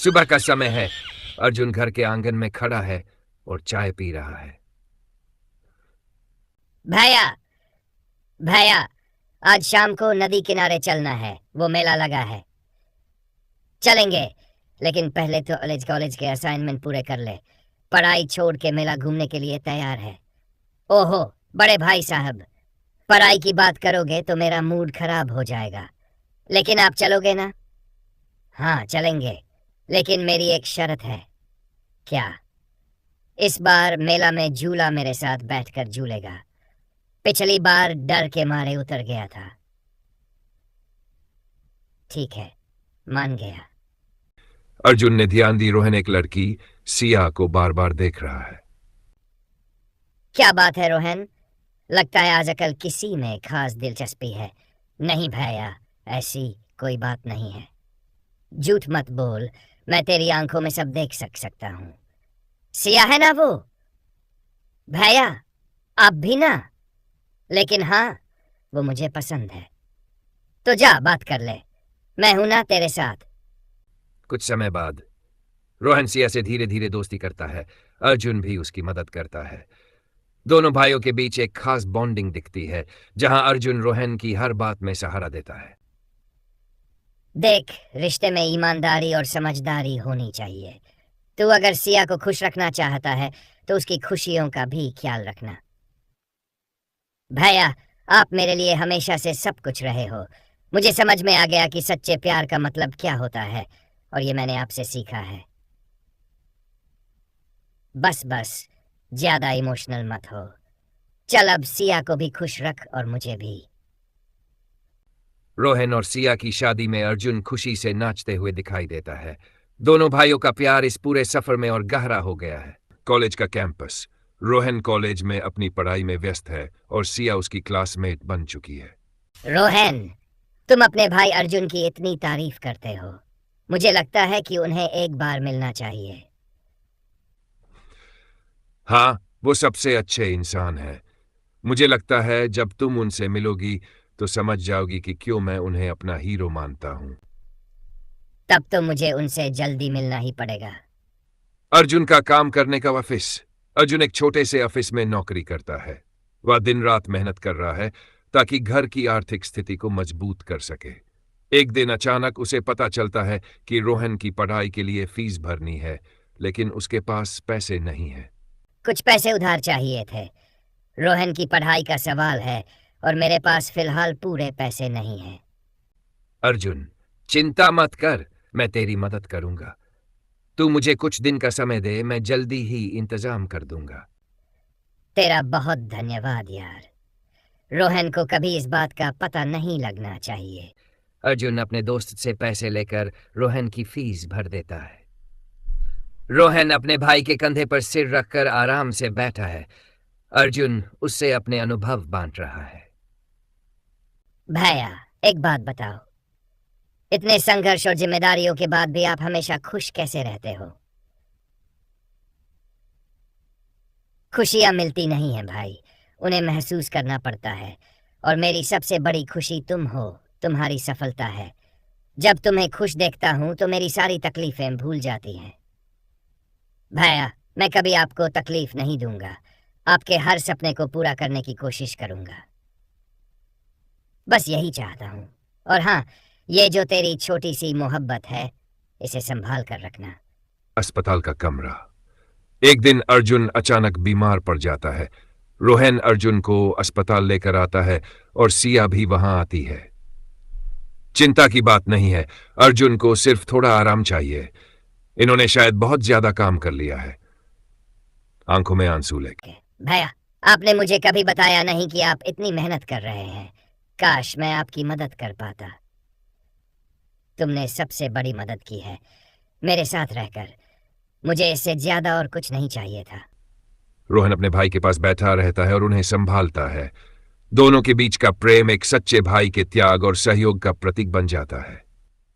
सुबह का समय है। अर्जुन घर के आंगन में खड़ा है और चाय पी रहा है। भैया, भैया, आज शाम को नदी किनारे चलना है, वो मेला लगा है। चलेंगे, लेकिन पहले तो कॉलेज के असाइनमेंट पूरे कर ले। पढ़ाई छोड़ के मेला घूमने के लिए तैयार है। ओहो बड़े भाई साहब, पढ़ाई की बात करोगे तो मेरा मूड खराब हो जाएगा। लेकिन आप चलोगे ना? हाँ चलेंगे, लेकिन मेरी एक शर्त है। क्या? इस बार मेला में झूला मेरे साथ बैठकर झूलेगा। पिछली बार डर के मारे उतर गया था। ठीक है, मान गया। अर्जुन ने ध्यान दी। रोहन एक लड़की सिया को बार बार देख रहा है। क्या बात है रोहन? लगता है आजकल किसी में खास दिलचस्पी है। नहीं भैया, ऐसी कोई बात नहीं है। झूठ मत बोल, मैं तेरी आंखों में सब देख सकता हूं। सिया है ना वो? भैया आप भी ना? लेकिन हाँ, वो मुझे पसंद है। तो जा बात कर ले, मैं हूं ना तेरे साथ। कुछ समय बाद रोहन सिया से धीरे धीरे दोस्ती करता है। अर्जुन भी उसकी मदद करता है। दोनों भाइयों के बीच एक खास बॉन्डिंग दिखती है, जहां अर्जुन रोहन की हर बात में सहारा देता है। देख, रिश्ते में ईमानदारी और समझदारी होनी चाहिए। तू अगर सिया को खुश रखना चाहता है तो उसकी खुशियों का भी ख्याल रखना। भैया, आप मेरे लिए हमेशा से सब कुछ रहे हो। मुझे समझ में आ गया कि सच्चे प्यार का मतलब क्या होता है, और ये मैंने आपसे सीखा है। बस बस, ज्यादा इमोशनल मत हो। चल अब सिया को भी खुश रख और मुझे भी। रोहन और सिया की शादी में अर्जुन खुशी से नाचते हुए दिखाई देता है। दोनों भाइयों का प्यार इस पूरे सफर में और गहरा हो गया है। कॉलेज का कैंपस। रोहन कॉलेज में अपनी पढ़ाई में व्यस्त है और सिया उसकी क्लासमेट बन चुकी है। रोहन, तुम अपने भाई अर्जुन की इतनी तारीफ करते हो, मुझे लगता है कि उन्हें एक बार मिलना चाहिए। हाँ, वो सबसे अच्छे इंसान है। मुझे लगता है जब तुम उनसे मिलोगी तो समझ जाओगी कि क्यों मैं उन्हें अपना हीरो मानता हूं। तब तो मुझे उनसे जल्दी मिलना ही पड़ेगा। अर्जुन का काम करने का ऑफिस। अर्जुन एक छोटे से ऑफिस में नौकरी करता है। वह दिन रात मेहनत कर रहा है ताकि घर की आर्थिक स्थिति को मजबूत कर सके। एक दिन अचानक उसे पता चलता है कि रोहन की पढ़ाई के लिए फीस भरनी है, लेकिन उसके पास पैसे नहीं है। कुछ पैसे उधार चाहिए थे। रोहन की पढ़ाई का सवाल है और मेरे पास फिलहाल पूरे पैसे नहीं हैं। अर्जुन, चिंता मत कर, मैं तेरी मदद करूंगा। तू मुझे कुछ दिन का समय दे, मैं जल्दी ही इंतजाम कर दूंगा। तेरा बहुत धन्यवाद यार। रोहन को कभी इस बात का पता नहीं लगना चाहिए। अर्जुन अपने दोस्त से पैसे लेकर रोहन की फीस भर देता है। रोहन अपने भाई के कंधे पर सिर रखकर आराम से बैठा है। अर्जुन उससे अपने अनुभव बांट रहा है। भैया, एक बात बताओ, इतने संघर्ष और जिम्मेदारियों के बाद भी आप हमेशा खुश कैसे रहते हो? खुशियां मिलती नहीं हैं भाई, उन्हें महसूस करना पड़ता है। और मेरी सबसे बड़ी खुशी तुम हो, तुम्हारी सफलता है। जब तुम्हें खुश देखता हूं तो मेरी सारी तकलीफें भूल जाती हैं। भैया, मैं कभी आपको तकलीफ नहीं दूंगा। आपके हर सपने को पूरा करने की कोशिश करूंगा। बस यही चाहता हूं। और हाँ, ये जो तेरी छोटी सी मोहब्बत है, इसे संभाल कर रखना। अस्पताल का कमरा। एक दिन अर्जुन अचानक बीमार पड़ जाता है। रोहन अर्जुन को अस्पताल लेकर आता है और सिया भी वहां आती है। चिंता की बात नहीं है, अर्जुन को सिर्फ थोड़ा आराम चाहिए। इन्होंने शायद बहुत ज्यादा काम कर लिया है। आंखों में आंसू लेके। भैया, आपने मुझे कभी बताया नहीं कि आप इतनी मेहनत कर रहे हैं। काश मैं आपकी मदद कर पाता। तुमने सबसे बड़ी मदद की है मेरे साथ रहकर। मुझे इससे ज्यादा और कुछ नहीं चाहिए था। रोहन अपने भाई के पास बैठा रहता है और उन्हें संभालता है। दोनों के बीच का प्रेम एक सच्चे भाई के त्याग और सहयोग का प्रतीक बन जाता है।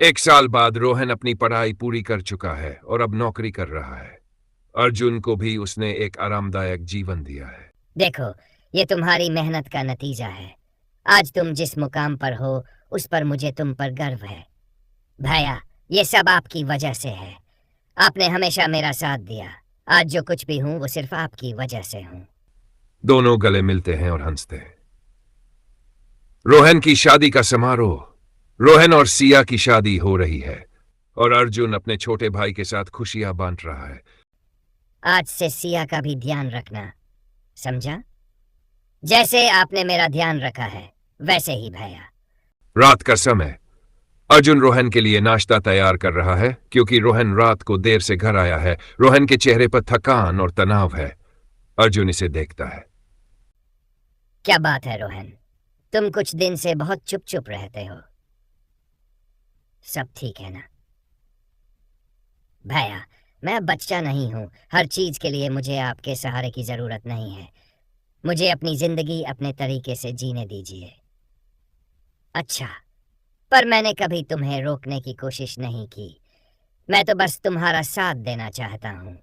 एक साल बाद रोहन अपनी पढ़ाई पूरी कर चुका है और अब नौकरी कर रहा है। अर्जुन को भी उसने एक आरामदायक जीवन दिया है। देखो, ये तुम्हारी मेहनत का नतीजा है। आज तुम जिस मुकाम पर हो, उस पर मुझे तुम पर गर्व है। भैया, ये सब आपकी वजह से है। आपने हमेशा मेरा साथ दिया। आज जो कुछ भी हूं वो सिर्फ आपकी वजह से हूं। दोनों गले मिलते हैं और हंसते हैं। रोहन की शादी का समारोह। रोहन और सिया की शादी हो रही है और अर्जुन अपने छोटे भाई के साथ खुशियां बांट रहा है। आज से सिया का भी ध्यान रखना, समझा? जैसे आपने मेरा ध्यान रखा है वैसे ही भैया। रात का समय। अर्जुन रोहन के लिए नाश्ता तैयार कर रहा है क्योंकि रोहन रात को देर से घर आया है। रोहन के चेहरे पर थकान और तनाव है। अर्जुन इसे देखता है। क्या बात है रोहन, तुम कुछ दिन से बहुत चुप चुप रहते हो। सब ठीक है ना? भैया, मैं अब बच्चा नहीं हूं। हर चीज के लिए मुझे आपके सहारे की जरूरत नहीं है। मुझे अपनी जिंदगी अपने तरीके से जीने दीजिए। अच्छा, पर मैंने कभी तुम्हें रोकने की कोशिश नहीं की। मैं तो बस तुम्हारा साथ देना चाहता हूं।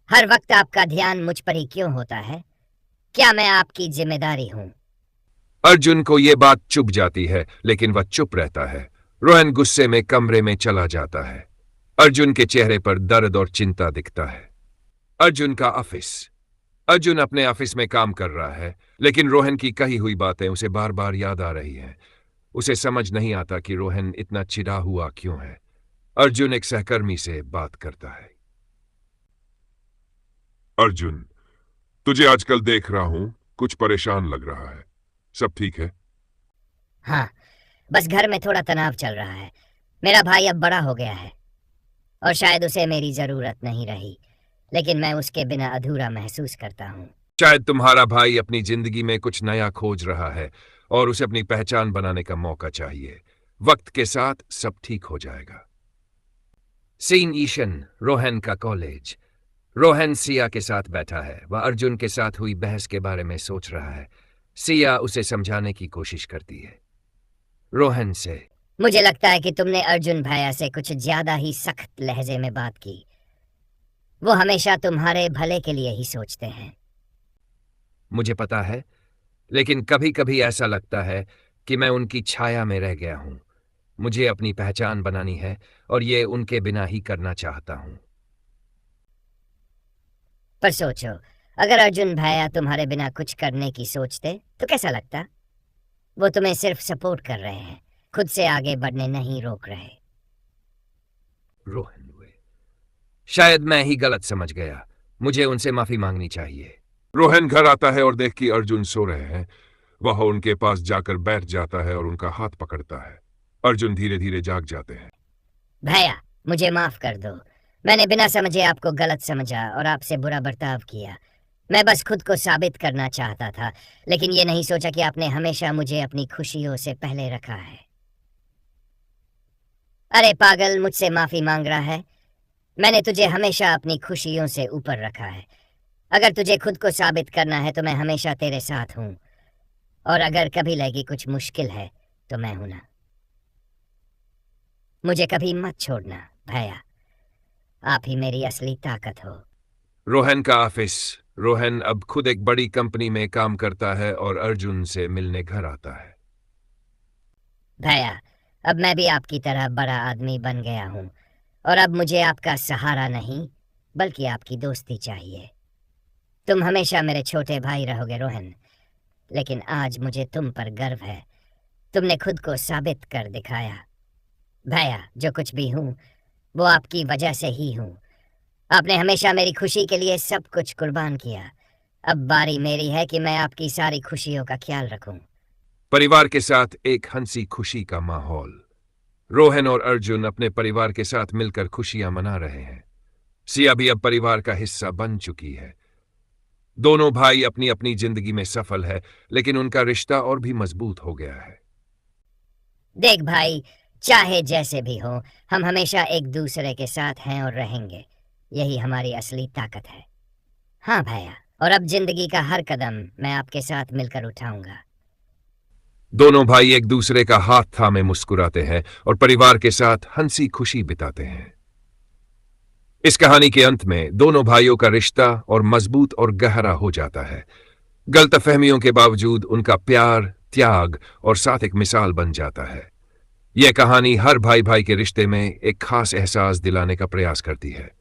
हर वक्त आपका ध्यान मुझ पर ही क्यों होता है? क्या मैं आपकी जिम्मेदारी हूं? अर्जुन को यह बात चुभ जाती है लेकिन वह चुप रहता है। रोहन गुस्से में कमरे में चला जाता है। अर्जुन के चेहरे पर दर्द और चिंता दिखता है। अर्जुन का ऑफिस। अर्जुन अपने ऑफिस में काम कर रहा है लेकिन रोहन की कही हुई बातें उसे बार बार याद आ रही हैं। उसे समझ नहीं आता कि रोहन इतना चिढ़ा हुआ क्यों है। अर्जुन एक सहकर्मी से बात करता है। अर्जुन, तुझे आजकल देख रहा हूं, कुछ परेशान लग रहा है। सब ठीक है? हाँ, बस घर में थोड़ा तनाव चल रहा है। मेरा भाई अब बड़ा हो गया है और शायद उसे मेरी जरूरत नहीं रही, लेकिन मैं उसके बिना अधूरा महसूस करता हूँ। शायद तुम्हारा भाई अपनी जिंदगी में कुछ नया खोज रहा है और उसे अपनी पहचान बनाने का मौका चाहिए। वक्त के साथ सब ठीक हो जाएगा। सीन ईशन, रोहन का कॉलेज। रोहन सिया के साथ बैठा है। वह अर्जुन के साथ हुई बहस के बारे में सोच रहा है। सिया उसे समझाने की कोशिश करती है। रोहन से, मुझे लगता है कि तुमने अर्जुन भैया से कुछ ज्यादा ही सख्त लहजे में बात की। वो हमेशा तुम्हारे भले के लिए ही सोचते हैं। मुझे पता है, लेकिन कभी कभी ऐसा लगता है कि मैं उनकी छाया में रह गया हूं। मुझे अपनी पहचान बनानी है और ये उनके बिना ही करना चाहता हूं। पर सोचो, अगर अर्जुन भैया तुम्हारे बिना कुछ करने की सोचते तो कैसा लगता? वो तुम्हें सिर्फ सपोर्ट कर रहे हैं, खुद से आगे बढ़ने नहीं रोक रहे। रोहन हुए, शायद मैं ही गलत समझ गया। मुझे उनसे माफी मांगनी चाहिए। रोहन घर आता है और देख कि अर्जुन सो रहे हैं। वह उनके पास जाकर बैठ जाता है और उनका हाथ पकड़ता है। अर्जुन धीरे धीरे जाग जाते हैं। भैया, मुझे माफ कर दो। मैंने बिना समझे आपको गलत समझा और आपसे बुरा बर्ताव किया। मैं बस खुद को साबित करना चाहता था, लेकिन ये नहीं सोचा कि आपने हमेशा मुझे अपनी खुशियों से पहले रखा है। अरे पागल, मुझसे माफी मांग रहा है? मैंने तुझे हमेशा अपनी खुशियों से ऊपर रखा है। अगर तुझे खुद को साबित करना है तो मैं हमेशा तेरे साथ हूं, और अगर कभी लगी कुछ मुश्किल है तो मैं हूं ना। मुझे कभी मत छोड़ना भैया, आप ही मेरी असली ताकत हो। रोहन का ऑफिस। रोहन अब खुद एक बड़ी कंपनी में काम करता है और अर्जुन से मिलने घर आता है। भैया, अब मैं भी आपकी तरह बड़ा आदमी बन गया हूं और अब मुझे आपका सहारा नहीं बल्कि आपकी दोस्ती चाहिए। तुम हमेशा मेरे छोटे भाई रहोगे रोहन, लेकिन आज मुझे तुम पर गर्व है। तुमने खुद को साबित कर दिखाया। भैया, जो कुछ भी हूं वो आपकी वजह से ही हूं। आपने हमेशा मेरी खुशी के लिए सब कुछ कुर्बान किया। अब बारी मेरी है कि मैं आपकी सारी खुशियों का ख्याल रखूं। परिवार के साथ एक हंसी खुशी का माहौल। रोहन और अर्जुन अपने परिवार के साथ मिलकर खुशियां मना रहे हैं। सिया भी अब परिवार का हिस्सा बन चुकी है। दोनों भाई अपनी अपनी जिंदगी में सफल है, लेकिन उनका रिश्ता और भी मजबूत हो गया है। देख भाई, चाहे जैसे भी हो, हम हमेशा एक दूसरे के साथ हैं और रहेंगे। यही हमारी असली ताकत है। हाँ भैया, और अब जिंदगी का हर कदम मैं आपके साथ मिलकर उठाऊंगा। दोनों भाई एक दूसरे का हाथ थामे मुस्कुराते हैं और परिवार के साथ हंसी खुशी बिताते हैं। इस कहानी के अंत में दोनों भाइयों का रिश्ता और मजबूत और गहरा हो जाता है। गलतफहमियों के बावजूद उनका प्यार, त्याग और साथ एक मिसाल बन जाता है। यह कहानी हर भाई भाई के रिश्ते में एक खास एहसास दिलाने का प्रयास करती है।